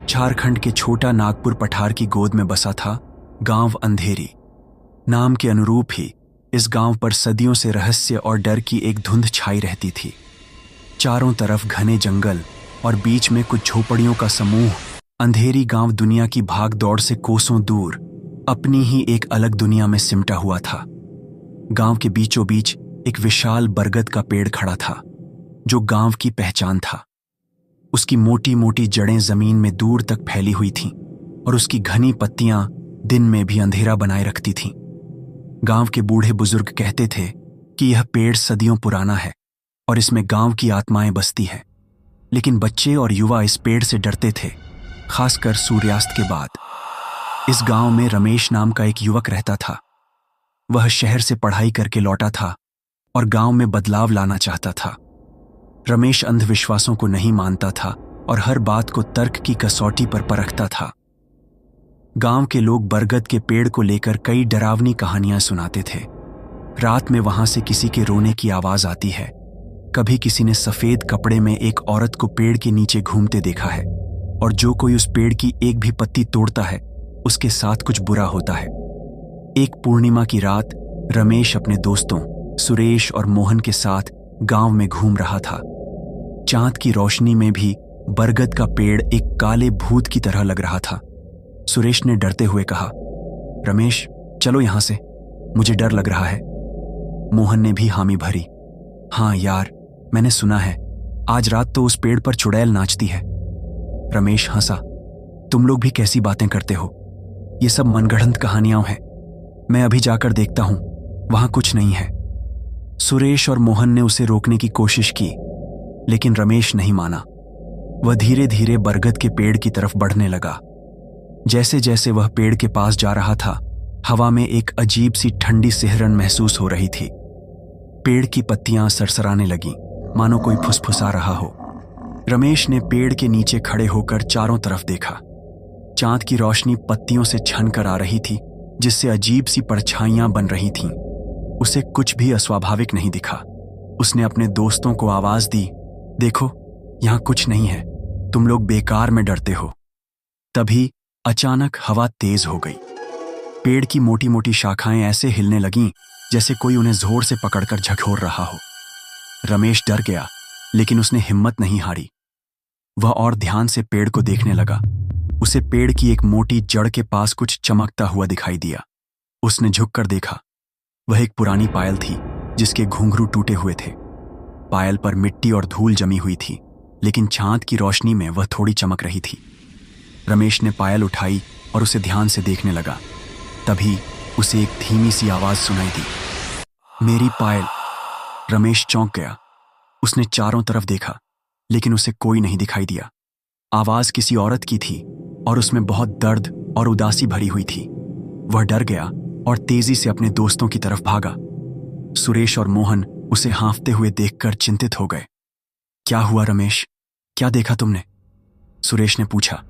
झारखंड के छोटा नागपुर पठार की गोद में बसा था गांव अंधेरी। नाम के अनुरूप ही इस गांव पर सदियों से रहस्य और डर की एक धुंध छाई रहती थी। चारों तरफ घने जंगल और बीच में कुछ झोपड़ियों का समूह। अंधेरी गांव दुनिया की भाग दौड़ से कोसों दूर अपनी ही एक अलग दुनिया में सिमटा हुआ था। गांव के बीचों बीच एक विशाल बरगद का पेड़ खड़ा था जो गांव की पहचान था। उसकी मोटी मोटी जड़ें जमीन में दूर तक फैली हुई थीं और उसकी घनी पत्तियां दिन में भी अंधेरा बनाए रखती थीं। गांव के बूढ़े बुजुर्ग कहते थे कि यह पेड़ सदियों पुराना है और इसमें गांव की आत्माएं बसती है। लेकिन बच्चे और युवा इस पेड़ से डरते थे, खासकर सूर्यास्त के बाद। इस गांव में रमेश नाम का एक युवक रहता था। वह शहर से पढ़ाई करके लौटा था और गांव में बदलाव लाना चाहता था। रमेश अंधविश्वासों को नहीं मानता था और हर बात को तर्क की कसौटी पर परखता था। गांव के लोग बरगद के पेड़ को लेकर कई डरावनी कहानियां सुनाते थे। रात में वहां से किसी के रोने की आवाज आती है। कभी किसी ने सफेद कपड़े में एक औरत को पेड़ के नीचे घूमते देखा है और जो कोई उस पेड़ की एक भी पत्ती तोड़ता है उसके साथ कुछ बुरा होता है। एक पूर्णिमा की रात रमेश अपने दोस्तों सुरेश और मोहन के साथ गांव में घूम रहा था। चांद की रोशनी में भी बरगद का पेड़ एक काले भूत की तरह लग रहा था। सुरेश ने डरते हुए कहा, रमेश चलो यहां से, मुझे डर लग रहा है। मोहन ने भी हामी भरी, हाँ यार मैंने सुना है आज रात तो उस पेड़ पर चुड़ैल नाचती है। रमेश हंसा, तुम लोग भी कैसी बातें करते हो, ये सब मनगढ़ंत कहानियां हैं। मैं अभी जाकर देखता हूं, वहां कुछ नहीं है। सुरेश और मोहन ने उसे रोकने की कोशिश की लेकिन रमेश नहीं माना। वह धीरे धीरे बरगद के पेड़ की तरफ बढ़ने लगा। जैसे जैसे वह पेड़ के पास जा रहा था, हवा में एक अजीब सी ठंडी सिहरन महसूस हो रही थी। पेड़ की पत्तियां सरसराने लगीं, मानो कोई फुसफुसा रहा हो। रमेश ने पेड़ के नीचे खड़े होकर चारों तरफ देखा। चांद की रोशनी पत्तियों से छन कर आ रही थी, जिससे अजीब सी परछाइयां बन रही थीं। उसे कुछ भी अस्वाभाविक नहीं दिखा। उसने अपने दोस्तों को आवाज दी, देखो यहां कुछ नहीं है, तुम लोग बेकार में डरते हो। तभी अचानक हवा तेज हो गई। पेड़ की मोटी मोटी शाखाएं ऐसे हिलने लगीं जैसे कोई उन्हें जोर से पकड़कर झकझोर रहा हो। रमेश डर गया लेकिन उसने हिम्मत नहीं हारी। वह और ध्यान से पेड़ को देखने लगा। उसे पेड़ की एक मोटी जड़ के पास कुछ चमकता हुआ दिखाई दिया। उसने झुककर देखा। वह एक पुरानी पायल थी जिसके घुंघरू टूटे हुए थे। पायल पर मिट्टी और धूल जमी हुई थी, लेकिन चांद की रोशनी में वह थोड़ी चमक रही थी। रमेश ने पायल उठाई और उसे ध्यान से देखने लगा। तभी उसे एक धीमी सी आवाज सुनाई दी, मेरी पायल। रमेश चौंक गया। उसने चारों तरफ देखा लेकिन उसे कोई नहीं दिखाई दिया। आवाज किसी औरत की थी और उसमें बहुत दर्द और उदासी भरी हुई थी। वह डर गया और तेजी से अपने दोस्तों की तरफ भागा। सुरेश और मोहन उसे हाँफते हुए देखकर चिंतित हो गए। क्या हुआ रमेश, क्या देखा तुमने? सुरेश ने पूछा।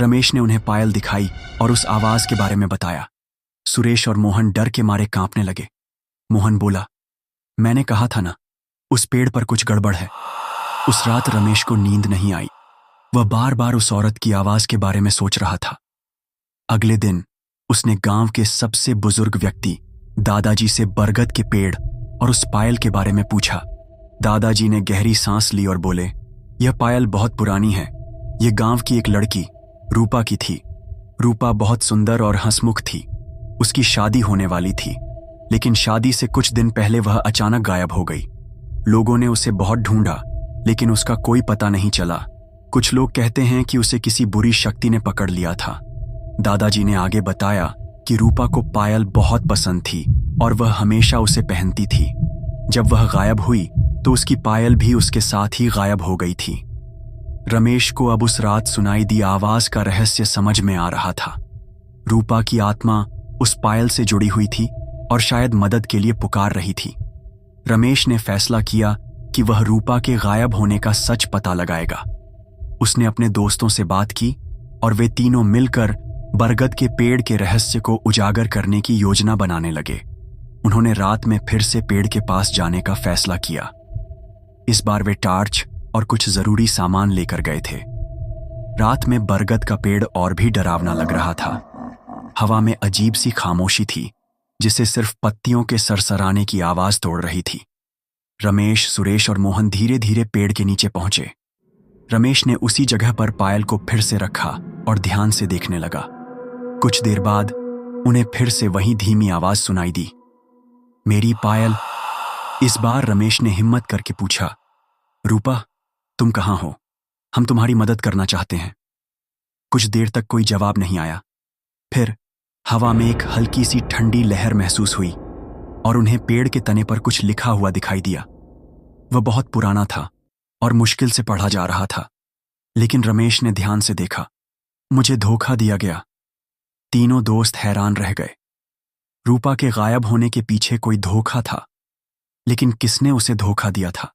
रमेश ने उन्हें पायल दिखाई और उस आवाज के बारे में बताया। सुरेश और मोहन डर के मारे कांपने लगे। मोहन बोला, मैंने कहा था ना, उस पेड़ पर कुछ गड़बड़ है। उस रात रमेश को नींद नहीं आई। वह बार बार उस औरत की आवाज के बारे में सोच रहा था। अगले दिन उसने गांव के सबसे बुजुर्ग व्यक्ति दादाजी से बरगद के पेड़ और उस पायल के बारे में पूछा। दादाजी ने गहरी सांस ली और बोले, यह पायल बहुत पुरानी है। यह गांव की एक लड़की रूपा की थी। रूपा बहुत सुंदर और हंसमुख थी। उसकी शादी होने वाली थी, लेकिन शादी से कुछ दिन पहले वह अचानक गायब हो गई। लोगों ने उसे बहुत ढूंढा लेकिन उसका कोई पता नहीं चला। कुछ लोग कहते हैं कि उसे किसी बुरी शक्ति ने पकड़ लिया था। दादाजी ने आगे बताया कि रूपा को पायल बहुत पसंद थी और वह हमेशा उसे पहनती थी। जब वह गायब हुई तो उसकी पायल भी उसके साथ ही गायब हो गई थी। रमेश को अब उस रात सुनाई दी आवाज का रहस्य समझ में आ रहा था। रूपा की आत्मा उस पायल से जुड़ी हुई थी और शायद मदद के लिए पुकार रही थी। रमेश ने फैसला किया कि वह रूपा के गायब होने का सच पता लगाएगा। उसने अपने दोस्तों से बात की और वे तीनों मिलकर बरगद के पेड़ के रहस्य को उजागर करने की योजना बनाने लगे। उन्होंने रात में फिर से पेड़ के पास जाने का फैसला किया। इस बार वे टार्च और कुछ जरूरी सामान लेकर गए थे। रात में बरगद का पेड़ और भी डरावना लग रहा था। हवा में अजीब सी खामोशी थी जिसे सिर्फ पत्तियों के सरसराने की आवाज तोड़ रही थी। रमेश, सुरेश और मोहन धीरे धीरे पेड़ के नीचे पहुंचे। रमेश ने उसी जगह पर पायल को फिर से रखा और ध्यान से देखने लगा। कुछ देर बाद उन्हें फिर से वही धीमी आवाज सुनाई दी, मेरी पायल। इस बार रमेश ने हिम्मत करके पूछा, रूपा, तुम कहाँ हो? हम तुम्हारी मदद करना चाहते हैं। कुछ देर तक कोई जवाब नहीं आया। फिर हवा में एक हल्की सी ठंडी लहर महसूस हुई और उन्हें पेड़ के तने पर कुछ लिखा हुआ दिखाई दिया। वह बहुत पुराना था और मुश्किल से पढ़ा जा रहा था, लेकिन रमेश ने ध्यान से देखा। मुझे धोखा दिया गया। तीनों दोस्त हैरान रह गए। रूपा के गायब होने के पीछे कोई धोखा था, लेकिन किसने उसे धोखा दिया था?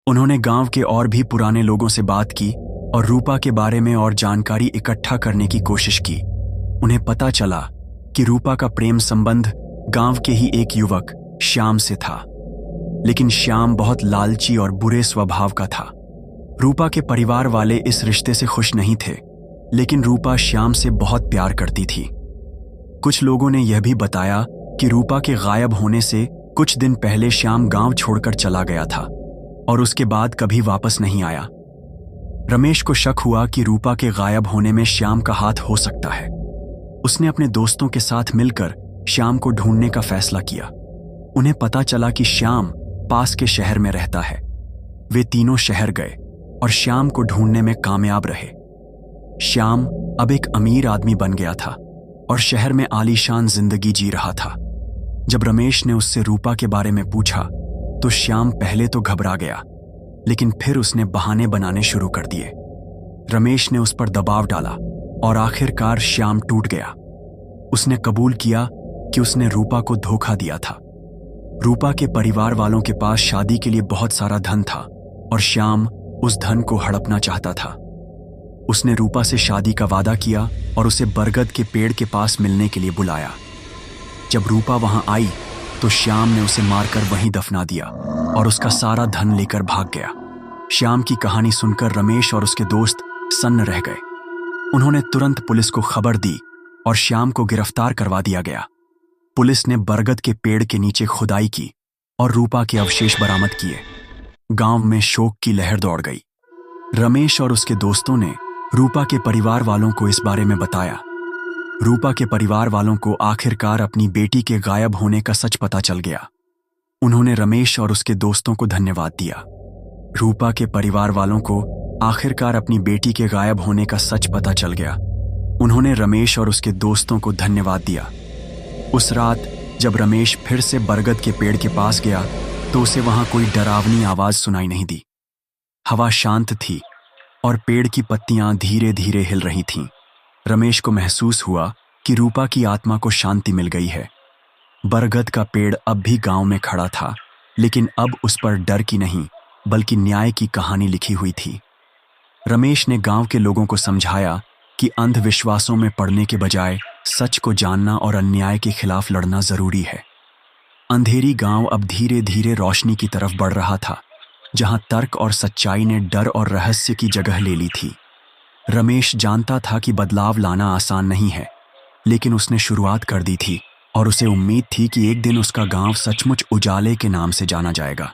उन्होंने गांव के और भी पुराने लोगों से बात की और रूपा के बारे में और जानकारी इकट्ठा करने की कोशिश की। उन्हें पता चला कि रूपा का प्रेम संबंध गांव के ही एक युवक श्याम से था, लेकिन श्याम बहुत लालची और बुरे स्वभाव का था। रूपा के परिवार वाले इस रिश्ते से खुश नहीं थे, लेकिन रूपा श्याम से बहुत प्यार करती थी। कुछ लोगों ने यह भी बताया कि रूपा के गायब होने से कुछ दिन पहले श्याम गांव छोड़कर चला गया था और उसके बाद कभी वापस नहीं आया। रमेश को शक हुआ कि रूपा के गायब होने में श्याम का हाथ हो सकता है। उसने अपने दोस्तों के साथ मिलकर श्याम को ढूंढने का फैसला किया। उन्हें पता चला कि श्याम पास के शहर में रहता है। वे तीनों शहर गए और श्याम को ढूंढने में कामयाब रहे। श्याम अब एक अमीर आदमी बन गया था और शहर में आलीशान जिंदगी जी रहा था। जब रमेश ने उससे रूपा के बारे में पूछा तो श्याम पहले तो घबरा गया, लेकिन फिर उसने बहाने बनाने शुरू कर दिए। रमेश ने उस पर दबाव डाला और आखिरकार श्याम टूट गया। उसने कबूल किया कि उसने रूपा को धोखा दिया था। रूपा के परिवार वालों के पास शादी के लिए बहुत सारा धन था और श्याम उस धन को हड़पना चाहता था। उसने रूपा से शादी का वादा किया और उसे बरगद के पेड़ के पास मिलने के लिए बुलाया। जब रूपा वहां आई तो श्याम ने उसे मारकर वहीं दफना दिया और उसका सारा धन लेकर भाग गया। श्याम की कहानी सुनकर रमेश और उसके दोस्त सन्न रह गए। उन्होंने तुरंत पुलिस को खबर दी और श्याम को गिरफ्तार करवा दिया गया। पुलिस ने बरगद के पेड़ के नीचे खुदाई की और रूपा के अवशेष बरामद किए। गांव में शोक की लहर दौड़ गई। रमेश और उसके दोस्तों ने रूपा के परिवार वालों को इस बारे में बताया। रूपा के परिवार वालों को आखिरकार अपनी बेटी के गायब होने का सच पता चल गया। उन्होंने रमेश और उसके दोस्तों को धन्यवाद दिया। रूपा के परिवार वालों को आखिरकार अपनी बेटी के गायब होने का सच पता चल गया। उन्होंने रमेश और उसके दोस्तों को धन्यवाद दिया। उस रात जब रमेश फिर से बरगद के पेड़ के पास गया तो उसे वहां कोई डरावनी आवाज सुनाई नहीं दी। हवा शांत थी और पेड़ की पत्तियां धीरे धीरे हिल रही थीं। रमेश को महसूस हुआ कि रूपा की आत्मा को शांति मिल गई है। बरगद का पेड़ अब भी गांव में खड़ा था, लेकिन अब उस पर डर की नहीं बल्कि न्याय की कहानी लिखी हुई थी। रमेश ने गांव के लोगों को समझाया कि अंधविश्वासों में पड़ने के बजाय सच को जानना और अन्याय के खिलाफ लड़ना जरूरी है। अंधेरी गांव अब धीरे धीरे रोशनी की तरफ बढ़ रहा था, जहां तर्क और सच्चाई ने डर और रहस्य की जगह ले ली थी। रमेश जानता था कि बदलाव लाना आसान नहीं है, लेकिन उसने शुरुआत कर दी थी और उसे उम्मीद थी कि एक दिन उसका गांव सचमुच उजाले के नाम से जाना जाएगा।